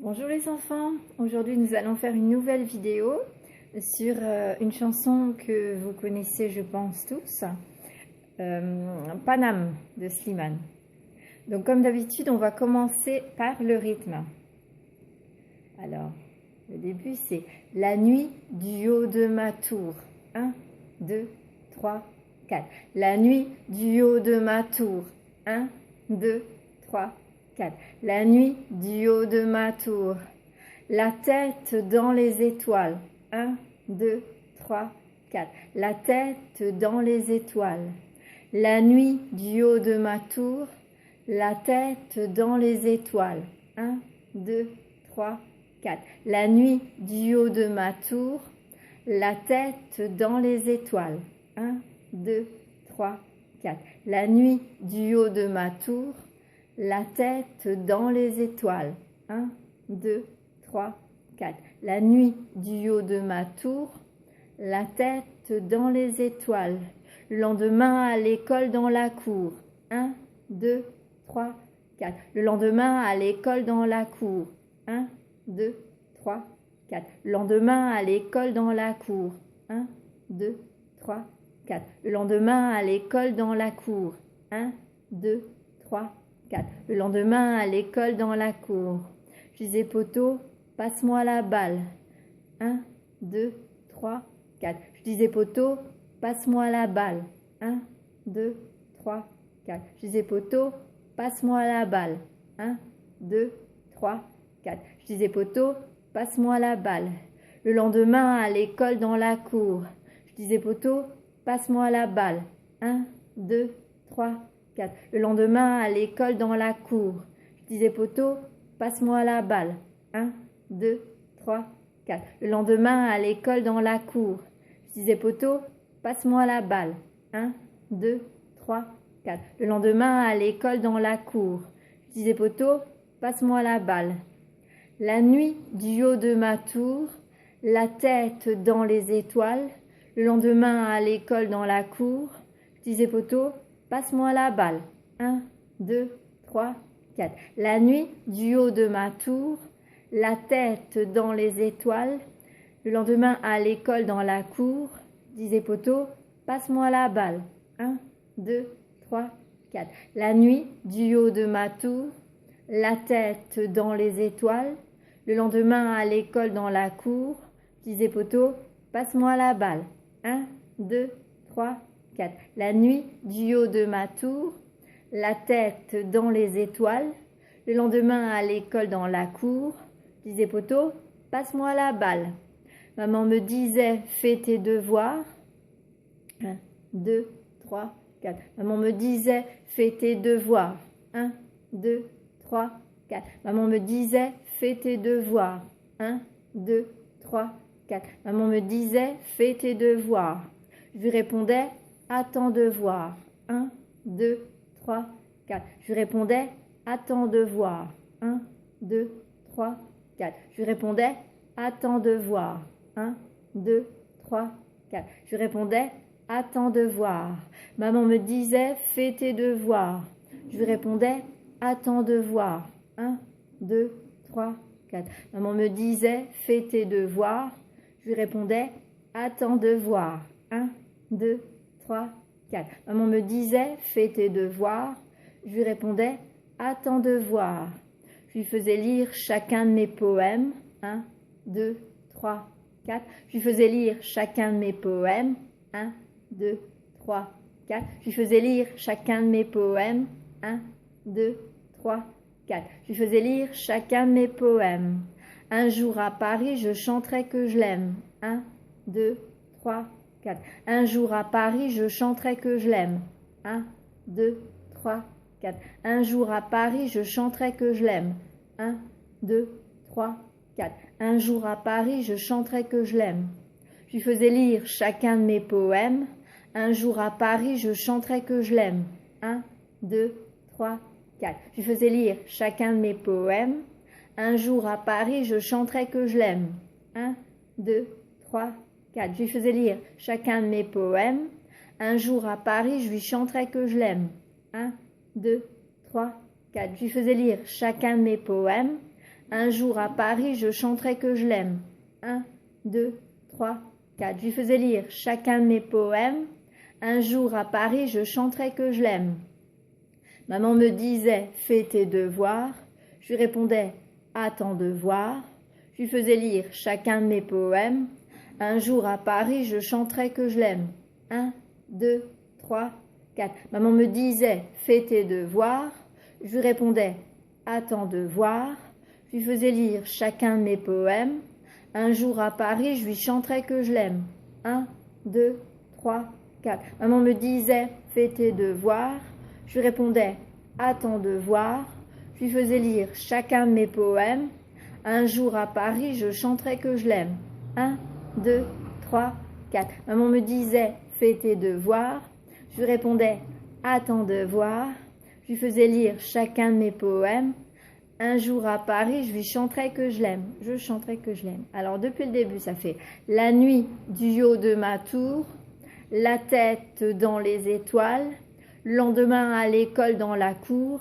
Bonjour les enfants, aujourd'hui nous allons faire une nouvelle vidéo sur une chanson que vous connaissez je pense tous, Paname de Slimane. Donc comme d'habitude on va commencer par le rythme. Alors le début c'est la nuit du haut de ma tour, 1, 2, 3, 4. La nuit du haut de ma tour, 1, 2, 3, 4. La nuit du haut de ma tour, la tête dans les étoiles, 1, 2, 3, 4. La tête dans les étoiles, la nuit du haut de ma tour, la tête dans les étoiles, 1, 2, 3, 4. La nuit du haut de ma tour, la tête dans les étoiles, 1, 2, 3, 4. La nuit du haut de ma tour, la tête dans les étoiles, 1, 2, 3, 4. La nuit du haut de ma tour, la tête dans les étoiles. Le lendemain à l'école dans la cour, 1, 2, 3, 4. Le lendemain à l'école dans la cour, 1, 2, 3, 4. Le lendemain à l'école dans la cour, 1, 2, 3, 4. Le lendemain à l'école dans la cour, 1, 2, 3, 4. Le lendemain à l'école dans la cour, je disais poteau, passe-moi la balle, 1, 2, 3, 4. Je disais poteau, passe-moi la balle, 1, 2, 3, 4. Je disais poteau, passe-moi la balle, 1, 2, 3, 4. Je disais poteau, passe-moi la balle. Le lendemain à l'école dans la cour, je disais poteau, passe-moi la balle, 1, 2, 3, 4. Le lendemain à l'école dans la cour, je disais poteau, passe-moi la balle, 1, 2, 3, 4. Le lendemain à l'école dans la cour, je disais poteau, passe-moi la balle, 1, 2, 3, 4. Le lendemain à l'école dans la cour, je disais poteau, passe-moi la balle. La nuit du haut de ma tour, la tête dans les étoiles. Le lendemain à l'école dans la cour, je disais poteau, passe-moi la balle, 1, 2, 3, 4. La nuit du haut de ma tour, la tête dans les étoiles. Le lendemain à l'école dans la cour, je disais poteau, passe-moi la balle, 1, 2, 3, 4. La nuit du haut de ma tour, la tête dans les étoiles. Le lendemain à l'école dans la cour, je disais poteau, passe-moi la balle, 1, 2, 3, 4. La nuit du haut de ma tour, la tête dans les étoiles. Le lendemain à l'école dans la cour, je disais poteau, passe-moi la balle. Maman me disait, fais tes devoirs. 1, 2, 3, 4. Maman me disait, fais tes devoirs. 1, 2, 3, 4. Maman me disait, fais tes devoirs. 1, 2, 3, 4. Maman me disait, fais tes devoirs. Je lui répondais, attends devoirs. 1, 2, 3, 4. Je lui répondais, attends devoirs. 1, 2, 3, 4. Je lui répondais, attends devoirs. 1, 2, 3, 4. Je lui répondais, attends devoirs. Maman me disait, fais tes devoirs. Je lui répondais, attends devoirs. 1, 2, 3, 4. Maman me disait, fais tes devoirs. Je lui répondais, attends devoirs. 1, 2, 3, 4. Maman me disait, fais tes devoirs. Je lui répondais, attends devoirs. Je lui faisais lire chacun de mes poèmes. 1, 2, 3, 4. Je lui faisais lire chacun de mes poèmes. 1, 2, 3, 4. Je lui faisais lire chacun de mes poèmes. 1, 2, 3, 4. Je lui faisais lire chacun de mes poèmes. Un jour à Paris, je chanterai que je l'aime. 1, 2, 3, 4. Un jour à Paris, je chanterai que je l'aime. 1, 2, 3, 4. Un jour à Paris, je chanterai que je l'aime. 1, 2, 3, 4. Un jour à Paris, je chanterai que je l'aime. Je lui faisais lire chacun de mes poèmes. Un jour à Paris, je chanterai que je l'aime. 1, 2, 3, 4. Je lui faisais lire chacun de mes poèmes. Un jour à Paris, je chanterai que je l'aime. 1, 2, 3, 4. Je lui faisais lire chacun de mes poèmes. Un jour à Paris, je lui chanterai que je l'aime. 1, 2, 3, 4. Je lui faisais lire chacun de mes poèmes. Un jour à Paris, je chanterai que je l'aime. 1, 2, 3, 4. Je lui faisais lire chacun de mes poèmes. Un jour à Paris, je chanterai que je l'aime. Maman me disait, fais tes devoirs. Je lui répondais, attends de voir. Je lui faisais lire chacun de mes poèmes. Un jour à Paris, je chanterai que je l'aime. 1, 2, 3, 4. Maman me disait, fais tes devoirs. Je lui répondais, attends de voir. Je lui faisais lire chacun de mes poèmes. Un jour à Paris, je lui chanterai que je l'aime. 1, 2, 3, 4. Maman me disait, fais tes devoirs. Je lui répondais, attends de voir. Je lui faisais lire chacun de mes poèmes. Un jour à Paris, je chanterai que je l'aime. 1, 2, 3, 4. Maman me disait, fais tes devoirs. Je lui répondais, attends de voir. Je lui faisais lire chacun de mes poèmes. Un jour à Paris, je lui chanterai que je l'aime. Je chanterai que je l'aime. Alors depuis le début, ça fait la nuit du haut de ma tour, la tête dans les étoiles, le lendemain à l'école dans la cour,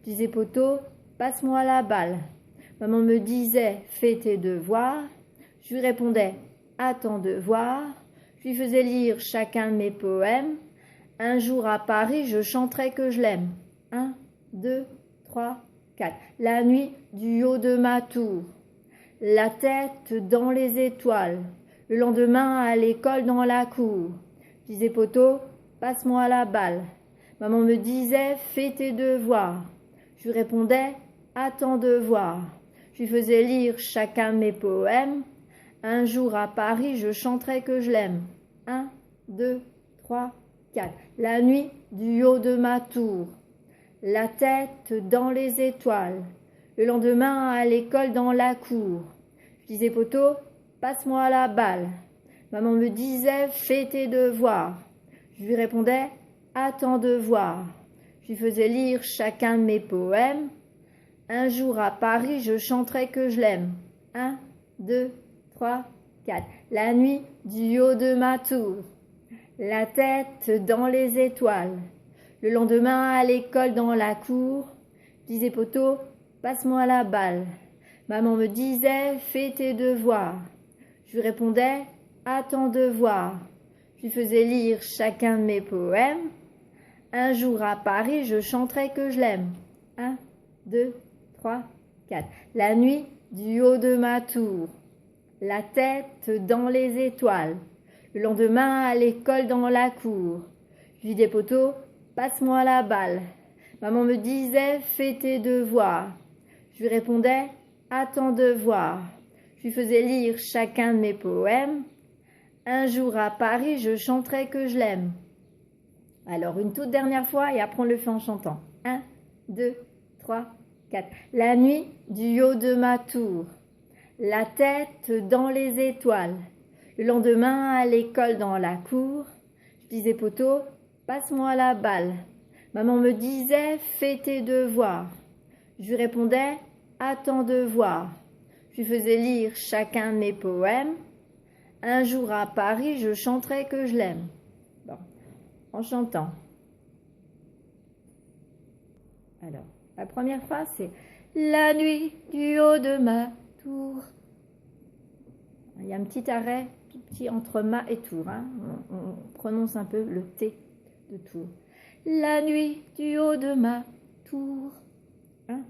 je disais poteau, passe-moi la balle. Maman me disait, fais tes devoirs. Je lui répondais, attends de voir. Je lui faisais lire chacun de mes poèmes. Un jour à Paris, je chanterai que je l'aime. 1, 2, 3, 4. La nuit du haut de ma tour, la tête dans les étoiles, le lendemain à l'école dans la cour. Je disais poteau, passe-moi la balle. Maman me disait, fais tes devoirs. Je lui répondais, attends de voir. Je lui faisais lire chacun de mes poèmes. Un jour à Paris, je chanterai que je l'aime. 1, 2, 3, 4. La nuit du haut de ma tour, la tête dans les étoiles, le lendemain à l'école dans la cour. Je disais poteau, passe-moi la balle. Maman me disait, fais tes devoirs. Je lui répondais, attends de voir. Je lui faisais lire chacun de mes poèmes. Un jour à Paris, je chanterai que je l'aime. 1, 2, 3, 4. La nuit du haut de ma tour, la tête dans les étoiles, le lendemain à l'école dans la cour. Je disais poteau, passe-moi la balle. Maman me disait, fais tes devoirs. Je lui répondais, attends de voir. Je lui faisais lire chacun de mes poèmes. Un jour à Paris, je chanterai que je l'aime. 1, 2, 3, 4. La nuit du haut de ma tour, la tête dans les étoiles, le lendemain à l'école dans la cour. Je lui disais poteau, passe-moi la balle. Maman me disait, fais tes devoirs. Je lui répondais, attends de voir. Je lui faisais lire chacun de mes poèmes. Un jour à Paris, je chanterai que je l'aime. Alors une toute dernière fois et après on le fait en chantant. 1, 2, 3, 4. La nuit du haut de ma tour, la tête dans les étoiles, le lendemain à l'école dans la cour. Je disais poteau, passe-moi la balle. Maman me disait, fais tes devoirs. Je lui répondais, attends de voir. Je lui faisais lire chacun de mes poèmes. Un jour à Paris, je chanterai que je l'aime. Bon, en chantant. Alors, la première phrase, c'est la nuit du haut de ma tour. Il y a un petit arrêt, tout petit entre ma et tour. Hein. On prononce un peu le T de tour. La nuit du haut de ma tour. 1,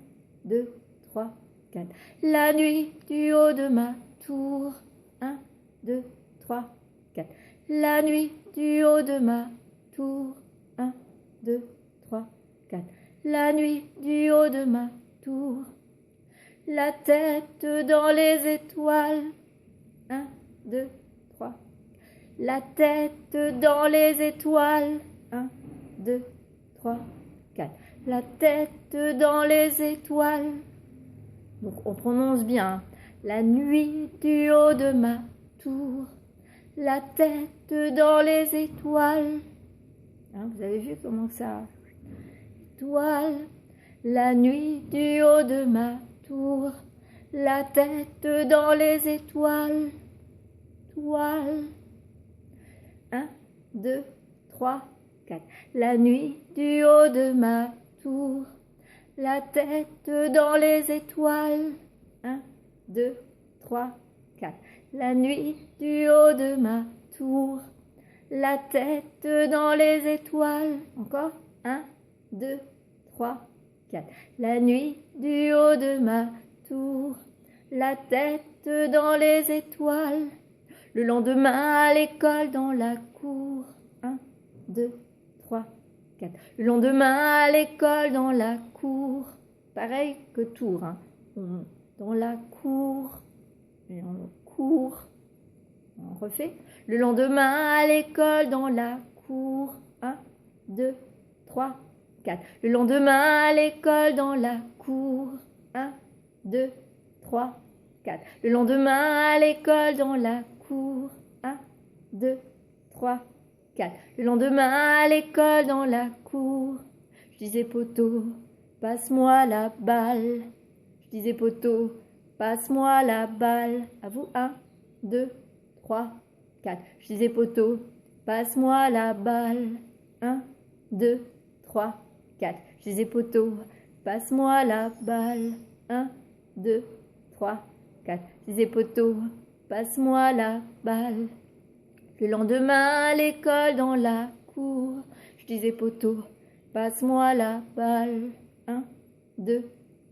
2, 3, 4. La nuit du haut de ma tour. 1, 2, 3, 4. La nuit du haut de ma tour. 1, 2, 3, 4. La nuit du haut de ma tour, la tête dans les étoiles. 1, 2, 3. La tête dans les étoiles. 1, 2, 3, 4. La tête dans les étoiles. Donc on prononce bien. La nuit du haut de ma tour, la tête dans les étoiles. Hein, vous avez vu comment ça... Étoile, la nuit du haut de ma tour, la tête dans les étoiles. Toile. 1, 2, 3, 4. La nuit du haut de ma tour, la tête dans les étoiles. 1, 2, 3, 4. La nuit du haut de ma tour, la tête dans les étoiles. Encore 1, 2, 3, 4. La nuit du haut de ma tour, la tête dans les étoiles. Le lendemain à l'école dans la cour. 1, 2, 3, 4. Le lendemain à l'école dans la cour. Pareil que tour. Hein. Dans la cour. Et on court. On refait. Le lendemain à l'école dans la cour. 1, 2, 3, 4. Le lendemain à l'école dans la cour. 1, 2, 3, 4. Le lendemain à l'école dans la cour. 1, 2, 3, 4. Le lendemain à l'école dans la cour. Je disais poteau, passe-moi la balle. Je disais poteau, passe-moi la balle. À vous, 1, 2, 3, 4. Je disais poteau, passe-moi la balle. 1, 2, 3, 4. Je disais poteau, passe-moi la balle. 1, 2, 3, 4. Je disais poteau, passe-moi la balle. Le lendemain à l'école dans la cour, je disais poteau, passe-moi la balle. 1, 2,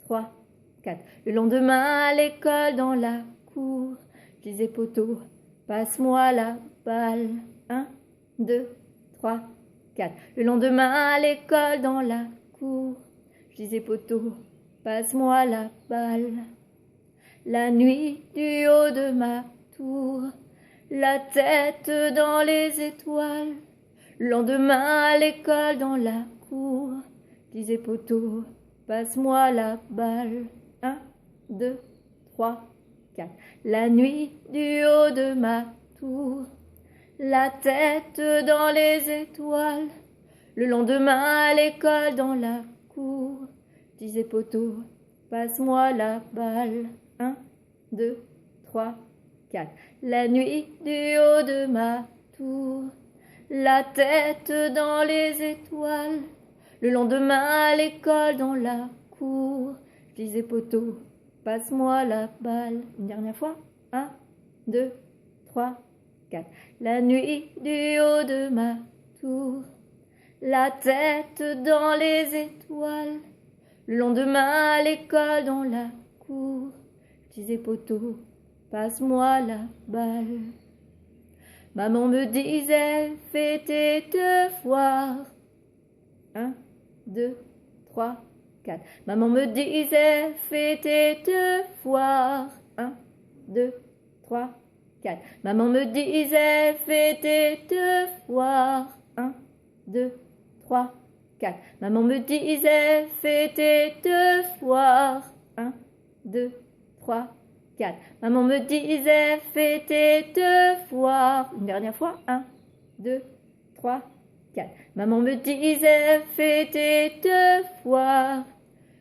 3, 4. Le lendemain à l'école dans la cour, je disais poteau, passe-moi la balle. 1, 2, 3, 4. Le lendemain à l'école dans la cour, je disais poteau, passe-moi la balle. La nuit du haut de ma tour, la tête dans les étoiles. Le lendemain à l'école dans la cour, je disais poteau, passe-moi la balle. 1, 2, 3, 4. La nuit du haut de ma tour, la tête dans les étoiles. Le lendemain à l'école dans la cour, je disais poteau, passe-moi la balle. 1, 2, 3, 4. La nuit du haut de ma tour, la tête dans les étoiles. Le lendemain à l'école dans la cour, je disais poteau, passe-moi la balle. Une dernière fois. 1, 2, 3, 4. La nuit du haut de ma tour, la tête dans les étoiles. Le lendemain à l'école dans la cour, je disais poteau, passe-moi la balle. Maman me disait, fais tes devoirs. 1, 2, 3, 4. Maman me disait, fais tes devoirs. 1, 2, 3, 4. Maman me disait, fais tes devoirs. 1, 2, 3, 4. Maman me disait, fais tes devoirs. 1, 2, 3, 4. Maman me disait, fais tes devoirs. Une dernière fois. 1, 2, 3, 4. Maman me disait, fais tes devoirs.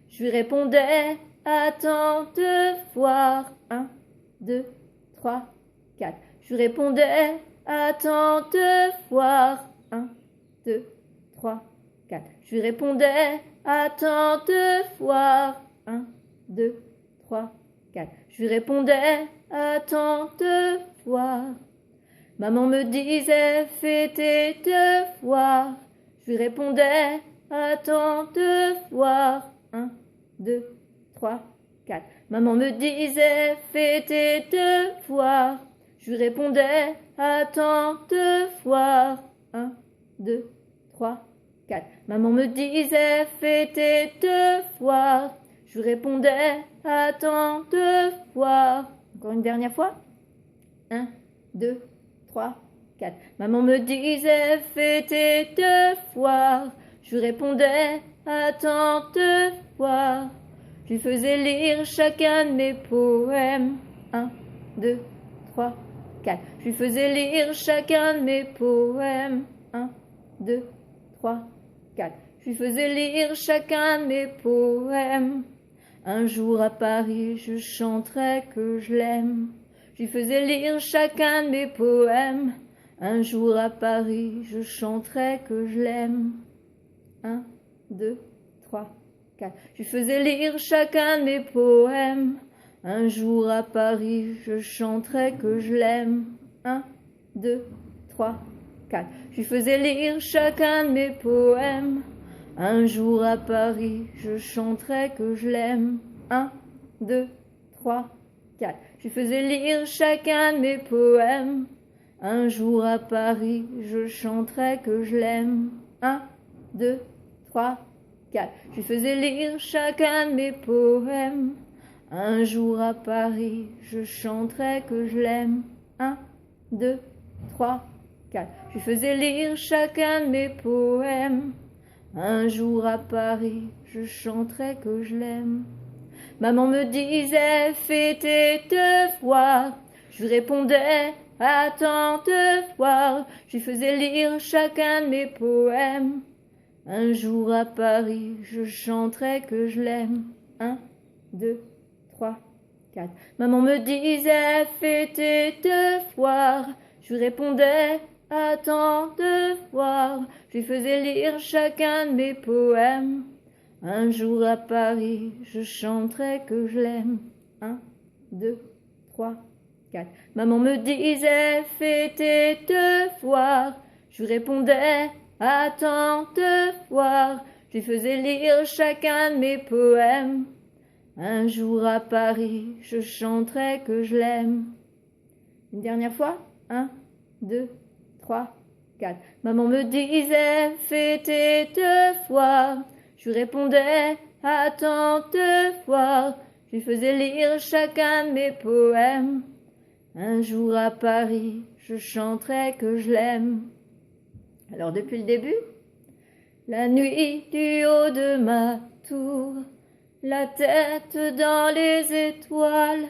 Je lui répondais, attends devoirs. 1, 2, 3, 4. Je lui répondais, attends devoirs. 1, 2, 3, 4. Je lui répondais, attends devoirs. 1, 2, 3, 4. Je lui répondais, attends devoirs. Maman me disait, fais tes devoirs. Je lui répondais, attends devoirs. 1, 2, 3, 4. Maman me disait, fais tes devoirs. Je lui répondais, attends devoirs. 1, 2, 3, 4. Maman me disait, fais tes devoirs. Je lui répondais, attends devoirs. Encore une dernière fois. 1, 2, 3, 4. Maman me disait, fais tes devoirs. Je lui répondais, attends devoirs. Je lui faisais lire chacun de mes poèmes. 1, 2, 3, 4. Je lui faisais lire chacun de mes poèmes. 1, 2, 3, 4. Je lui faisais lire chacun de mes poèmes. Un jour à Paris, je chanterai que je l'aime. Je lui faisais lire chacun de mes poèmes. Un jour à Paris, je chanterai que je l'aime. 1, 2, 3, 4. Je lui faisais lire chacun de mes poèmes. Un jour à Paris, je chanterai que je l'aime. 1, 2, 3, 4. Je lui faisais lire chacun de mes poèmes. Un jour à Paris, je chanterai que je l'aime. 1, 2, 3, 4. Je lui faisais lire chacun de mes poèmes. Un jour à Paris, je chanterai que je l'aime. 1, 2, 3, 4. Je lui faisais lire chacun de mes poèmes. Un jour à Paris, je chanterai que je l'aime. 1, 2, 3, 4. Je lui faisais lire chacun de mes poèmes. Un jour à Paris, je chanterai que je l'aime. Maman me disait, fais tes devoirs. Je lui répondais, attends de voir. Je lui faisais lire chacun de mes poèmes. Un jour à Paris, je chanterai que je l'aime. 1, 2, 3, 4. Maman me disait, fais tes devoirs. Je lui répondais, attends de voir. Je lui faisais lire chacun de mes poèmes. Un jour à Paris, je chanterai que je l'aime. 1, 2, 3, 4. Maman me disait, fais tes devoirs. Je lui répondais, attends de voir. Je lui faisais lire chacun de mes poèmes. Un jour à Paris, je chanterai que je l'aime. Une dernière fois. 1, 2, 3, 4. Maman me disait, fais tes devoirs. Je lui répondais, attends de voir. Je lui faisais lire chacun de mes poèmes. Un jour à Paris, je chanterai que je l'aime. Alors depuis le début, la nuit du haut de ma tour, la tête dans les étoiles,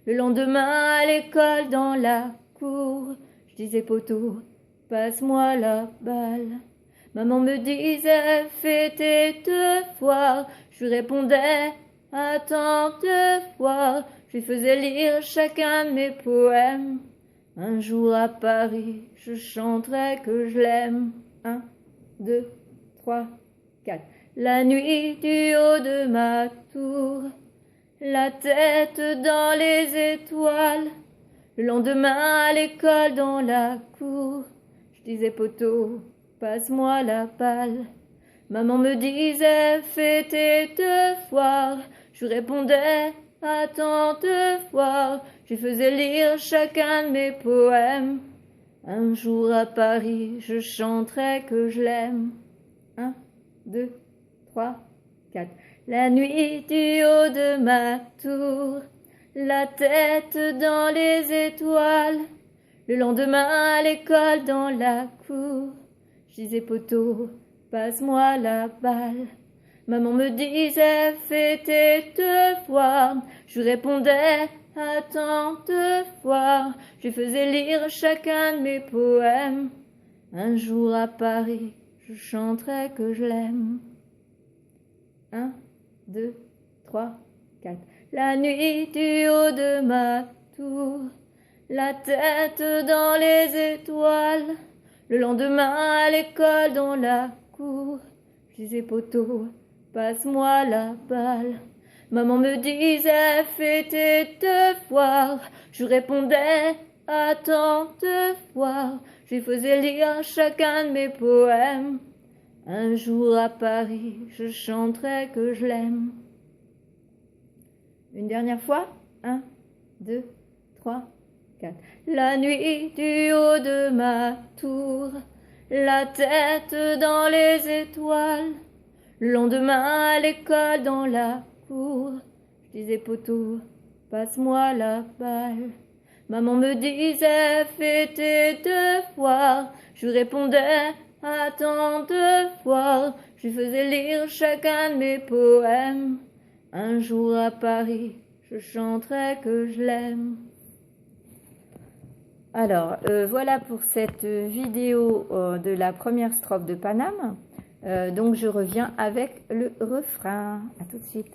le lendemain à l'école dans la cour, je disais poteau, passe-moi la balle. Maman me disait, fais tes devoirs. Je lui répondais, attends de voir. Je lui faisais lire chacun de mes poèmes. Un jour à Paris, je chanterai que je l'aime. 1, 2, 3, 4. La nuit du haut de ma tour, la tête dans les étoiles, le lendemain à l'école dans la cour, je disais poteau, passe-moi la balle. Maman me disait, fais tes devoirs. Je lui répondais, attends de voir. Je lui faisais lire chacun de mes poèmes. Un jour à Paris, je chanterai que je l'aime. 1, 2, 3, 4. La nuit du haut de ma tour, la tête dans les étoiles, le lendemain à l'école dans la cour, je disais poteau, passe-moi la balle. Maman me disait, fais tes devoirs. Je lui répondais, attends de voir. Je lui faisais lire chacun de mes poèmes. Un jour à Paris, je chanterai que je l'aime. 1, 2, 3, 4. La nuit du haut de ma tour, la tête dans les étoiles, le lendemain à l'école dans la cour, je disais poteau, passe-moi la balle. Maman me disait, fais tes devoirs. Je lui répondais, attends de voir. Je lui faisais lire chacun de mes poèmes. Un jour à Paris, je chanterai que je l'aime. Une dernière fois. 1, 2, 3, 4. La nuit du haut de ma tour, la tête dans les étoiles, le lendemain à l'école dans la cour, je disais poteau, passe-moi la balle. Maman me disait, fais tes devoirs. Je lui répondais, attends de voir. Je lui faisais lire chacun de mes poèmes. Un jour à Paris, je chanterai que je l'aime. Alors, voilà pour cette vidéo de la première strophe de Paname. Donc, je reviens avec le refrain. À tout de suite.